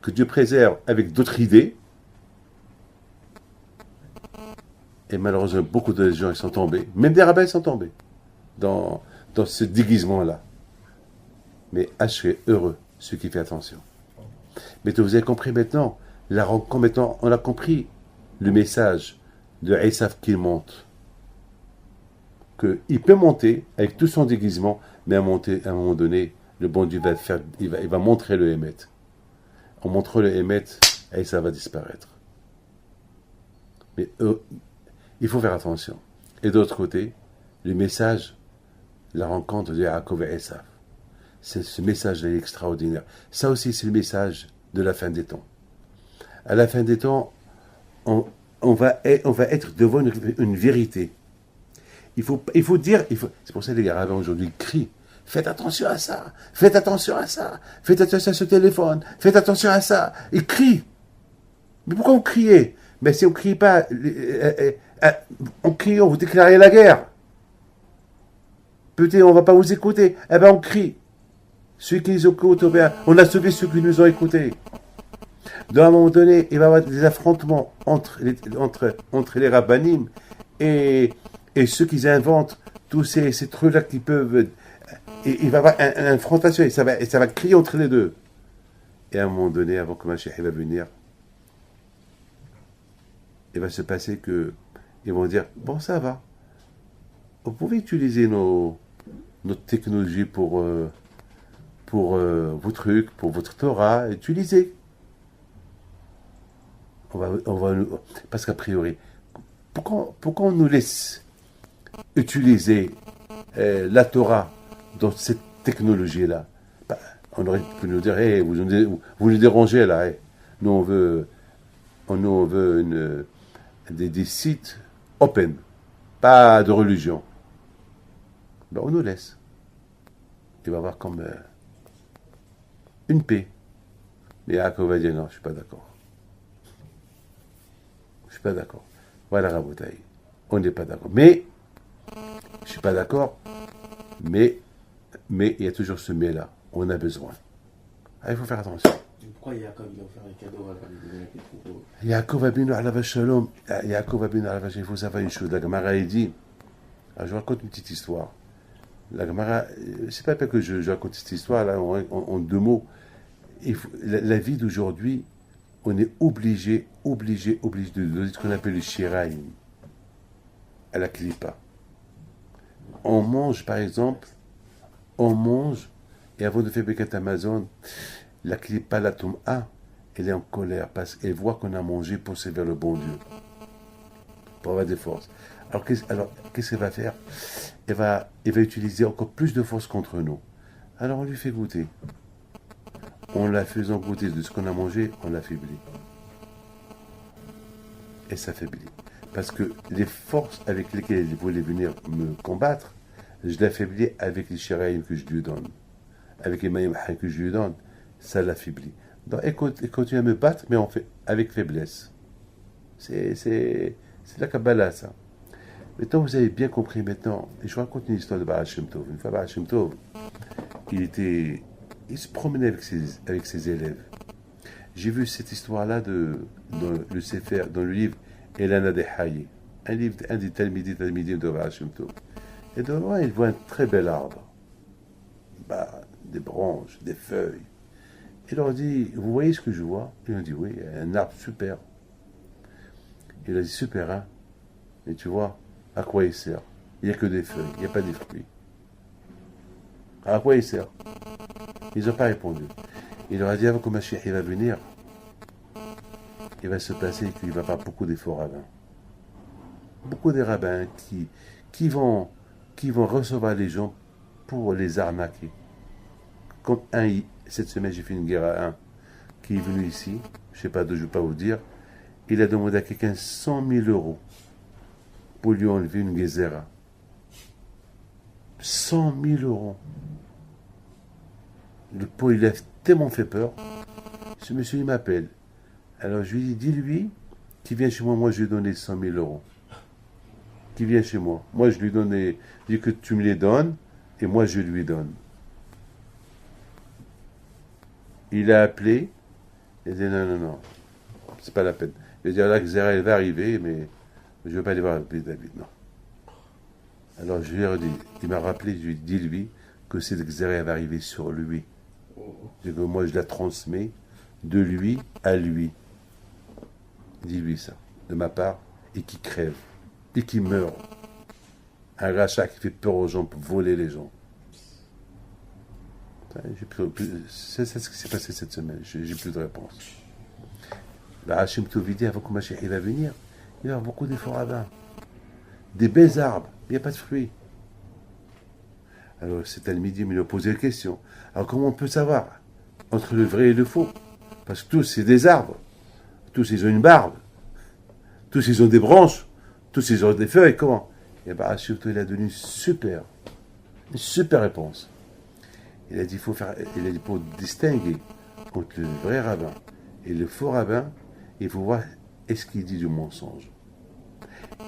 que Dieu préserve avec d'autres idées. Et malheureusement, beaucoup de gens ils sont tombés, même des rabbins sont tombés dans ce déguisement-là. Mais achevez heureux ceux qui font attention. Mais vous avez compris maintenant, on a compris le message de Esav qu'il monte. Qu'il peut monter avec tout son déguisement, mais à un moment donné, le bon Dieu il va montrer le Hémet. On montre le Hémet, et ça va disparaître. Mais il faut faire attention. Et d'autre côté, le message, la rencontre de Yaakov et Esav. Ce message-là est extraordinaire. Ça aussi, c'est le message de la fin des temps. À la fin des temps, on va être devant une vérité. Il faut dire, c'est pour ça que les rabbins aujourd'hui crient. Faites attention à ça, faites attention à ça, faites attention à ce téléphone, faites attention à ça. Ils crient. Mais pourquoi vous criez? Mais si on ne crie pas, on crie, on vous déclarez la guerre. Peut-être on ne va pas vous écouter. Eh bien on crie. Ceux qui nous écoutent, on a sauvé ceux qui nous ont écoutés. Donc à un moment donné, il va y avoir des affrontements entre les rabbanim et ceux qui inventent tous ces trucs-là qui peuvent... Et il va y avoir une confrontation et ça va crier entre les deux. Et à un moment donné, avant que Mashiach va venir, il va se passer que ils vont dire, bon ça va, vous pouvez utiliser notre technologie pour vos trucs, pour votre Torah, utilisez. Parce qu'a priori, pourquoi on nous laisse utiliser la Torah dans cette technologie-là? On aurait pu nous dire, hey, vous nous dérangez là. Hey. Nous, on veut des sites open, pas de religion. Ben, on nous laisse. il va avoir comme une paix. Mais Yaakov va dire non, je ne suis pas d'accord. Je ne suis pas d'accord. Voilà, Rabotaï. On n'est pas d'accord. Mais, je ne suis pas d'accord, mais il y a toujours ce mais-là. On a besoin. Ah, il faut faire attention. Pourquoi Yaakov il a offert un cadeau à la Yaakov Abinu Alav Shalom. Yaakov Abinu Alav Shalom. Il faut savoir une chose. La Gemara, il dit. Alors, je vous raconte une petite histoire. La Gemara, c'est pas que je raconte cette histoire là en deux mots. La vie d'aujourd'hui, on est obligé de donner ce qu'on appelle le shiraim à la klipa. On mange, par exemple, et avant de faire Birkat Amazon, la klipa, la tom'a, elle est en colère parce qu'elle voit qu'on a mangé pour servir le bon Dieu, pour avoir des forces. Alors, qu'est-ce qu'elle va faire? Elle va utiliser encore plus de force contre nous. Alors, on lui fait goûter. En la faisant goûter de ce qu'on a mangé, on l'affaiblit. Et s'affaiblit. Parce que les forces avec lesquelles il voulait venir me combattre, je l'affaiblis avec les shiraïm que je lui donne. Avec les maïm que je lui donne, ça l'affaiblit. Donc, elle continue à me battre, mais on fait avec faiblesse. C'est la Kabbalah, ça. Maintenant, vous avez bien compris maintenant, et je vous raconte une histoire de Baal Shem Tov. Une fois, Baal Shem Tov, il se promenait avec ses élèves. J'ai vu cette histoire-là dans le livre Elana de Haye, un des Talmidim de Baal Shem Tov. Et de loin, il voit un très bel arbre. Des branches, des feuilles. Il leur dit, vous voyez ce que je vois? Ils ont dit, oui, un arbre super. Il a dit, super, hein? Et tu vois, à quoi il sert? Il n'y a que des feuilles, il n'y a pas des fruits. À quoi il sert? Ils n'ont pas répondu. Il leur a dit, avant que Mashiach va venir, il va se passer qu'il va y avoir beaucoup de faux rabbins. Beaucoup de rabbins qui vont recevoir les gens pour les arnaquer. Comme cette semaine, j'ai fait une guerre à un qui est venu ici, je ne sais pas d'où, je ne vais pas vous dire, il a demandé à quelqu'un 100 000 euros pour lui enlever une gezera. 100 000 euros. Le pot, il a tellement fait peur. Ce monsieur, il m'appelle. Alors je lui dis, dis-lui qu'il vient chez moi, je lui ai donné 100 000 euros. Qu'il vient chez moi. Moi, je lui donnais, je dis que tu me les donnes, et moi, je lui donne. Il a appelé, il a dit non, c'est pas la peine. Il a dit, la gezera, elle va arriver, mais je ne veux pas aller voir David, non. Alors je lui ai redit, il m'a rappelé, je lui ai dit, dis-lui que cette gezera va arriver sur lui. Que moi je la transmets de lui à lui. Dis-lui ça, de ma part, et qui crève, et qui meurt. Un rachat qui fait peur aux gens pour voler les gens. C'est ce qui s'est passé cette semaine, j'ai plus de réponse. Hachim Tovidi, avant que Mashiach va venir, il y a beaucoup d'efforts rabbins. Des belles arbres, il n'y a pas de fruits. Alors c'est Talmidim, il a posé la question. Alors comment on peut savoir entre le vrai et le faux? Parce que tous c'est des arbres. Tous ils ont une barbe. Tous ils ont des branches. Tous ils ont des feuilles. Comment? Et bien surtout il a donné une super réponse. Il a dit pour distinguer entre le vrai rabbin et le faux rabbin, il faut voir est-ce qu'il dit du mensonge.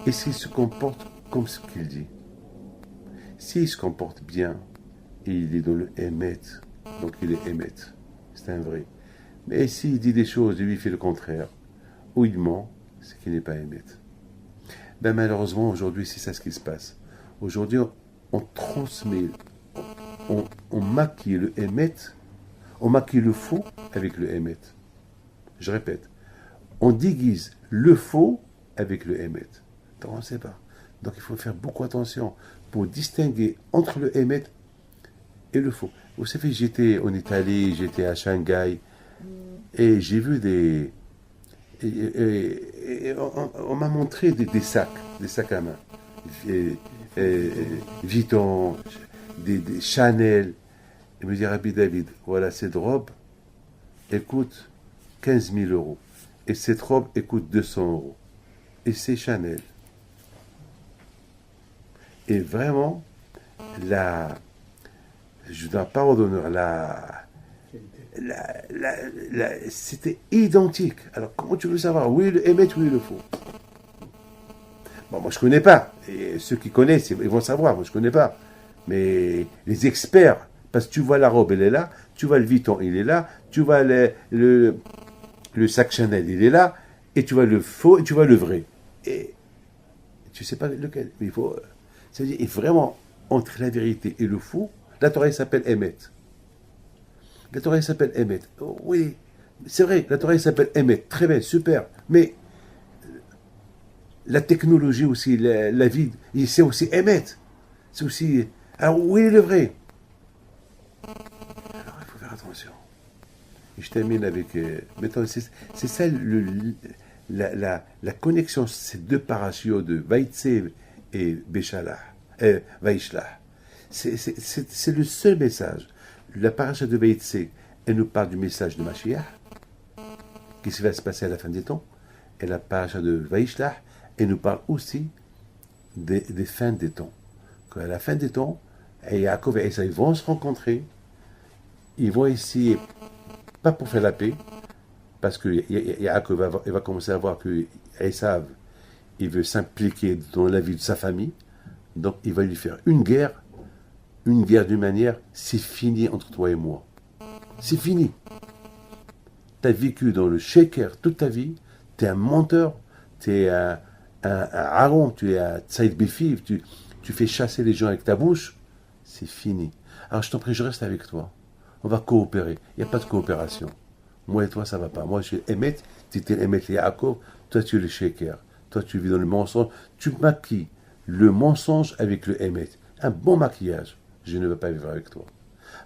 Est-ce qu'il se comporte comme ce qu'il dit? S'il se comporte bien, et il est dans le émet, donc il est émet, c'est un vrai. Mais s'il dit des choses et lui fait le contraire, ou il ment, c'est qu'il n'est pas émet. Ben malheureusement, aujourd'hui, c'est ça ce qui se passe. Aujourd'hui, on transmet, on maquille le émet, on maquille le faux avec le émet. Je répète, on déguise le faux avec le émet. Donc on ne sait pas. Donc il faut faire beaucoup attention pour distinguer entre le émet et le faux. Vous savez, j'étais en Italie, j'étais à Shanghai, et j'ai vu on m'a montré des sacs à main. Vuitton, des Chanel. Et me dit, Rabbi David, voilà, cette robe, elle coûte 15 000 euros. Et cette robe, elle coûte 200 euros. Et c'est Chanel. Et vraiment, je ne dois pas redonner c'était identique. Alors, comment tu veux savoir où est le émet, où est le faux? Bon, moi, je ne connais pas. Et ceux qui connaissent, ils vont savoir. Moi, je ne connais pas. Mais les experts, parce que tu vois la robe, elle est là. Tu vois le Vuitton, il est là. Tu vois le sac Chanel, il est là. Et tu vois le faux et tu vois le vrai. Et tu ne sais pas lequel. Mais il faut... C'est-à-dire, il faut vraiment, entre la vérité et le faux, la Torah s'appelle Emet. La Torah s'appelle Emet. Oh, oui, c'est vrai, la Torah s'appelle Emet. Très bien, super. Mais la technologie aussi, la vie, c'est aussi Emet. C'est aussi... Alors, où est le vrai? Alors, il faut faire attention. Et je termine avec... maintenant, c'est ça la connexion, ces deux parachutes de Vaïtse et Béchalah, Vaïshlah. C'est le seul message. La paracha de Vaïtse, elle nous parle du message de Mashiach, qui va se passer à la fin des temps. Et la paracha de Vaïshlah, elle nous parle aussi des fins des temps. Qu'à la fin des temps, Yaakov et Esav vont se rencontrer. Ils vont essayer, pas pour faire la paix, parce que Yaakov va commencer à voir que Esav, il veut s'impliquer dans la vie de sa famille. Donc il va lui faire une guerre d'une manière, c'est fini entre toi et moi. C'est fini. Tu as vécu dans le shaker toute ta vie, tu es un menteur, tu es un haron, tu es un tsaïd béfiv, tu fais chasser les gens avec ta bouche, c'est fini. Alors je t'en prie, je reste avec toi. On va coopérer. Il n'y a pas de coopération. Moi et toi, ça ne va pas. Moi, je suis Emet, tu étais Emet et Yaakov, toi tu es le shaker. Toi tu vis dans le mensonge. Tu maquilles le mensonge avec le Emet. Un bon maquillage. Je ne veux pas vivre avec toi.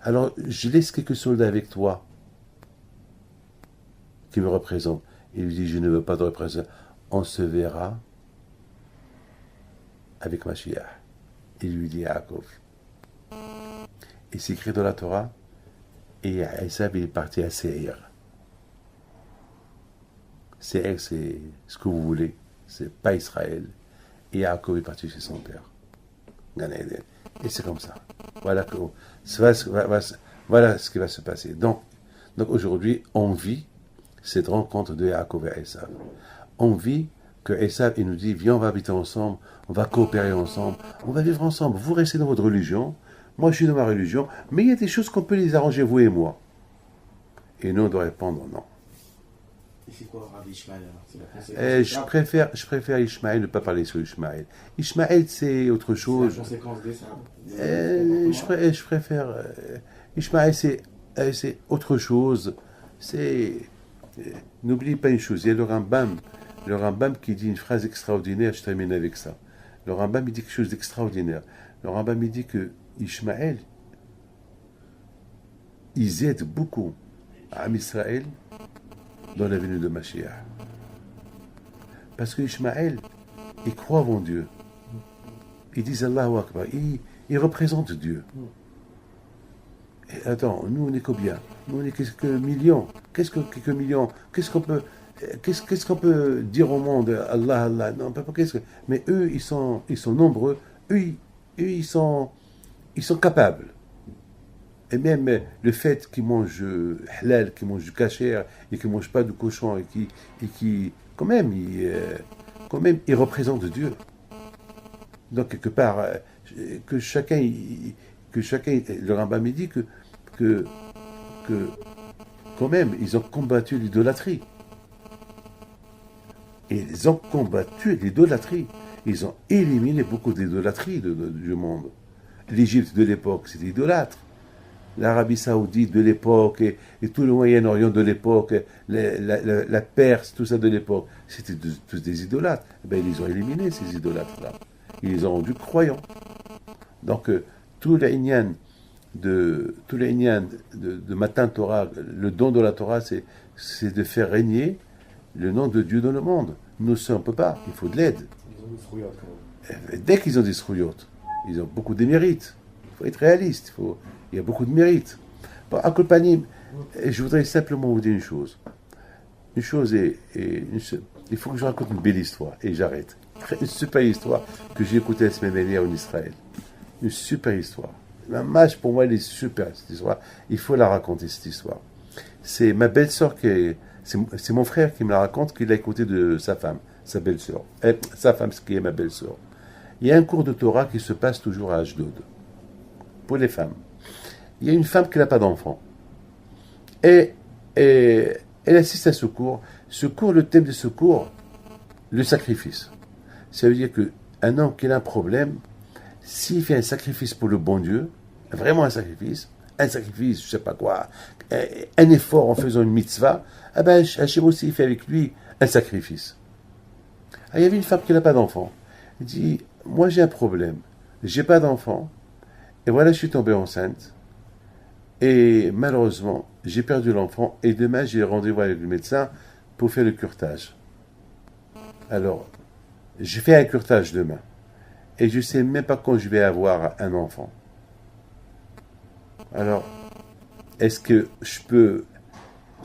Alors, je laisse quelques soldats avec toi qui me représentent. Il lui dit, je ne veux pas te représenter. On se verra avec Mashiach. Il lui dit Yaakov. Et c'est écrit dans la Torah, et Esav est parti à Seir. Seir, c'est ce que vous voulez. C'est pas Israël. Et Yaakov est parti chez son père. Et c'est comme ça. Voilà ce qui va se passer. Donc aujourd'hui, on vit cette rencontre de Yaakov et Esav. On vit que Esav, il nous dit, viens, on va habiter ensemble, on va coopérer ensemble, on va vivre ensemble. Vous restez dans votre religion, moi je suis dans ma religion, mais il y a des choses qu'on peut les arranger, vous et moi. Et nous, on doit répondre non. Et c'est quoi Rabbi Ishmael alors? Je préfère Ishmael, ne pas parler sur Ishmael. Ishmael, c'est autre chose. C'est la conséquence de ça. Je préfère. Ishmael, c'est autre chose. N'oublie pas une chose, il y a le Rambam qui dit une phrase extraordinaire, je termine avec ça. Le Rambam, il dit quelque chose d'extraordinaire. Le Rambam, il dit que Ishmael, ils aident beaucoup à Israël dans la venue de Mashiach. Parce que Ishmael, il croit en Dieu. Ils disent Allahu Akbar. Il représente Dieu. Et attends, nous on est combien? Nous on est quelques millions. Qu'est-ce que quelques millions? Qu'est-ce qu'on peut dire au monde? Allah, Allah. Non, pas mais eux, ils sont nombreux. Eux, ils sont capables. Et même le fait qu'ils mangent halal, qu'ils mangent du kasher, et qu'ils ne mangent pas de cochon, et qui quand même, ils représentent Dieu. Donc, quelque part, que chacun, le Rambam dit que quand même, ils ont combattu l'idolâtrie. Et ils ont combattu l'idolâtrie. Ils ont éliminé beaucoup d'idolâtrie du monde. L'Égypte de l'époque, c'était idolâtre. L'Arabie Saoudite de l'époque et tout le Moyen-Orient de l'époque, la Perse, tout ça de l'époque, c'était tous des idolâtres. Ben, ils ont éliminé ces idolâtres-là. Ils les ont rendus croyants. Donc, tout l'Inyan de Matan Torah, le don de la Torah, c'est de faire régner le nom de Dieu dans le monde. Nous, ça, on ne peut pas. Il faut de l'aide. Ils ont des srouillottes quand même. Dès qu'ils ont des srouillottes, ils ont beaucoup de mérites. Il faut être réaliste. Il y a beaucoup de mérites. Bon, à Kolpanim, je voudrais simplement vous dire une chose. Une chose il faut que je raconte une belle histoire et j'arrête. Une super histoire que j'ai écoutée la semaine dernière en Israël. Une super histoire. La match, pour moi, elle est super, cette histoire. Il faut la raconter, cette histoire. C'est ma belle-sœur qui est. C'est mon frère qui me la raconte, qu'il a écouté de sa femme, sa belle-sœur. Sa femme, ce qui est ma belle-sœur. Il y a un cours de Torah qui se passe toujours à Ashdod, pour les femmes. Il y a une femme qui n'a pas d'enfant. Et elle assiste à ce cours. Ce cours, le thème de ce cours, le sacrifice. Ça veut dire qu'un homme qui a un problème, s'il fait un sacrifice pour le bon Dieu, vraiment un sacrifice, je sais pas quoi, un effort en faisant une mitzvah, ah ben Hachem aussi fait avec lui un sacrifice. Ah, il y avait une femme qui n'a pas d'enfant. Elle dit, moi j'ai un problème, j'ai pas d'enfant, et voilà je suis tombée enceinte, et malheureusement j'ai perdu l'enfant, et demain j'ai rendez-vous avec le médecin pour faire le curetage. Alors, je fais un curetage demain, et je sais même pas quand je vais avoir un enfant. Alors, est-ce que je peux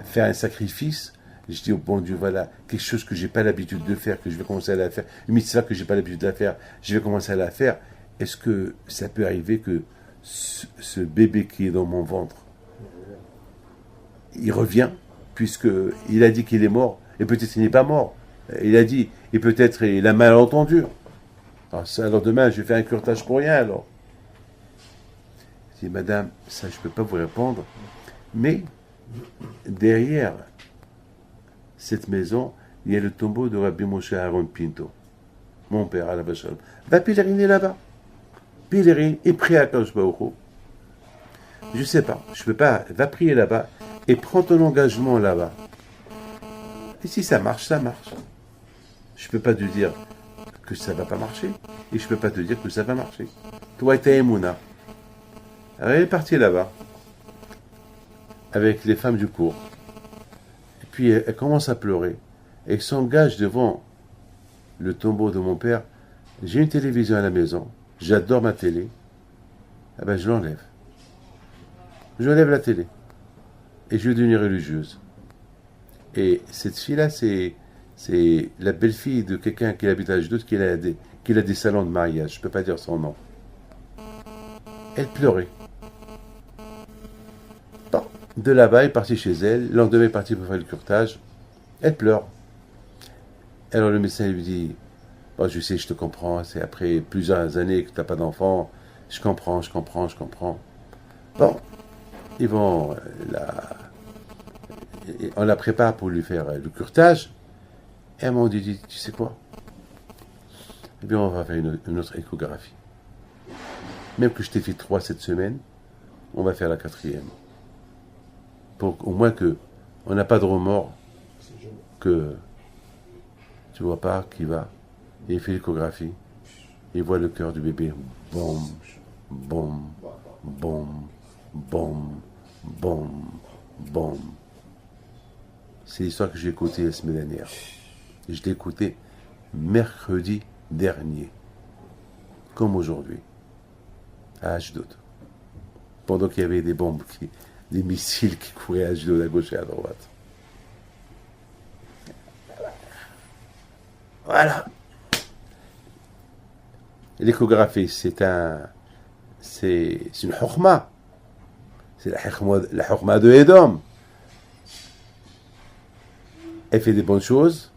faire un sacrifice? Je dis au bon Dieu, voilà, quelque chose que j'ai pas l'habitude de faire, que je vais commencer à la faire, une mitzvah que j'ai pas l'habitude de la faire, je vais commencer à la faire. Est-ce que ça peut arriver que ce bébé qui est dans mon ventre, il revient, puisqu'il a dit qu'il est mort, et peut-être qu'il n'est pas mort. Il a dit, et peut-être il a mal entendu. Alors demain, je vais faire un curetage pour rien, alors. Je dis, madame, ça je ne peux pas vous répondre, mais derrière cette maison, il y a le tombeau de Rabbi Moshe Aaron Pinto, mon père, Alav Shalom. Va pèleriner là-bas. Pèlerine et prie à Kadosh Baruch Hu. Je ne sais pas, je ne peux pas. Va prier là-bas et prends ton engagement là-bas. Et si ça marche, ça marche. Je ne peux pas te dire que ça ne va pas marcher et je ne peux pas te dire que ça va marcher. Toi et ta Emouna. Alors elle est partie là-bas avec les femmes du cours. Et puis elle commence à pleurer. Et elle s'engage devant le tombeau de mon père. J'ai une télévision à la maison. J'adore ma télé. Eh ben je l'enlève. J'enlève la télé. Et je vais devenir religieuse. Et cette fille-là, c'est la belle-fille de quelqu'un qui habite à Ashdod, qui a des salons de mariage. Je ne peux pas dire son nom. Elle pleurait. Bon, de là-bas, elle est partie chez elle. Le lendemain, elle est partie pour faire le curetage. Elle pleure. Alors le médecin lui dit, bon, je sais, je te comprends. C'est après plusieurs années que tu n'as pas d'enfant. Je comprends. Bon, ils vont on la prépare pour lui faire le curetage. Et elle m'a dit, tu sais quoi? Eh bien, on va faire une autre échographie. Même que je t'ai fait 3 cette semaine, on va faire la 4e. Pour au moins que on n'a pas de remords, que tu vois pas qui va. Et il fait l'échographie. Il voit le cœur du bébé. Boum, boum, boum, boum, boum, boum. C'est l'histoire que j'ai écoutée la semaine dernière. Et je l'ai écoutée mercredi dernier, comme aujourd'hui, à Ashdod. Pendant qu'il y avait des bombes, des missiles qui couraient à Ashdod, à gauche et à droite. Voilà. L'échographie, c'est une chokma. C'est la chokma de Edom. Elle fait des bonnes choses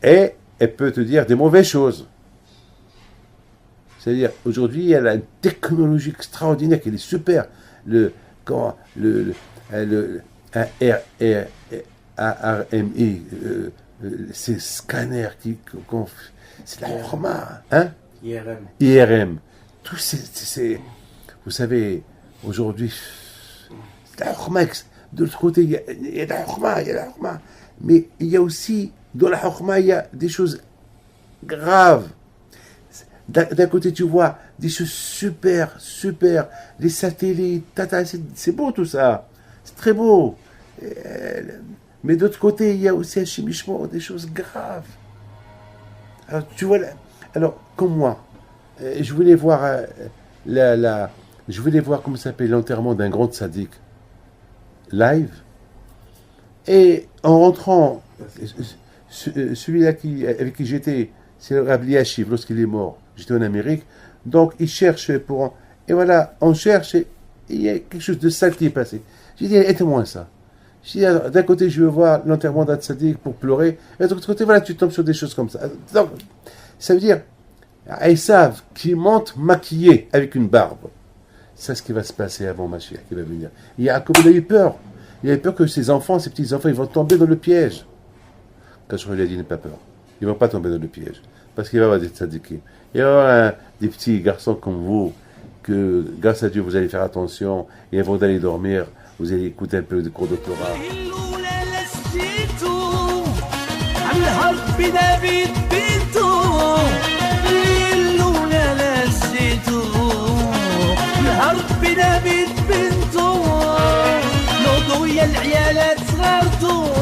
et elle peut te dire des mauvaises choses. C'est-à-dire, aujourd'hui, il y a une technologie extraordinaire qui est super. ARMI, ces scanners c'est la chokma, hein? IRM. Tout vous savez, aujourd'hui, c'est la chokma. De l'autre côté, il y a la chokma, mais il y a aussi, dans la chokma, il y a des choses graves. D'un côté, tu vois des choses super, les satellites, c'est beau tout ça, c'est très beau. Mais d'autre côté, il y a aussi un chimichement, des choses graves. Alors, tu vois, comme moi, je voulais voir comment ça s'appelle l'enterrement d'un grand tzaddik live. Et en rentrant, celui-là avec qui j'étais, c'est le Rabbi Yashiv, lorsqu'il est mort. J'étais en Amérique. Donc, ils cherchent pour... Et voilà, on cherche et il y a quelque chose de sale qui est passé. J'ai dit, aide-moi ça. J'ai dit, d'un côté, je veux voir l'enterrement d'un tzaddik pour pleurer, et de l'autre côté, voilà, tu tombes sur des choses comme ça. Donc, ça veut dire, Esav qui monte maquillé avec une barbe. C'est ce qui va se passer avant Mashiach qui va venir. Et Yaakov, il a eu peur. Il a eu peur que ses enfants, ses petits-enfants, ils vont tomber dans le piège. Quand lui a dit, n'aie pas peur. Ils ne vont pas tomber dans le piège. Parce qu'il va y avoir des tzaddikim. Il va y avoir des petits garçons comme vous, que grâce à Dieu, vous allez faire attention, et avant d'aller dormir, vous allez écouter un peu de cours de Torah. العيالات صغرتو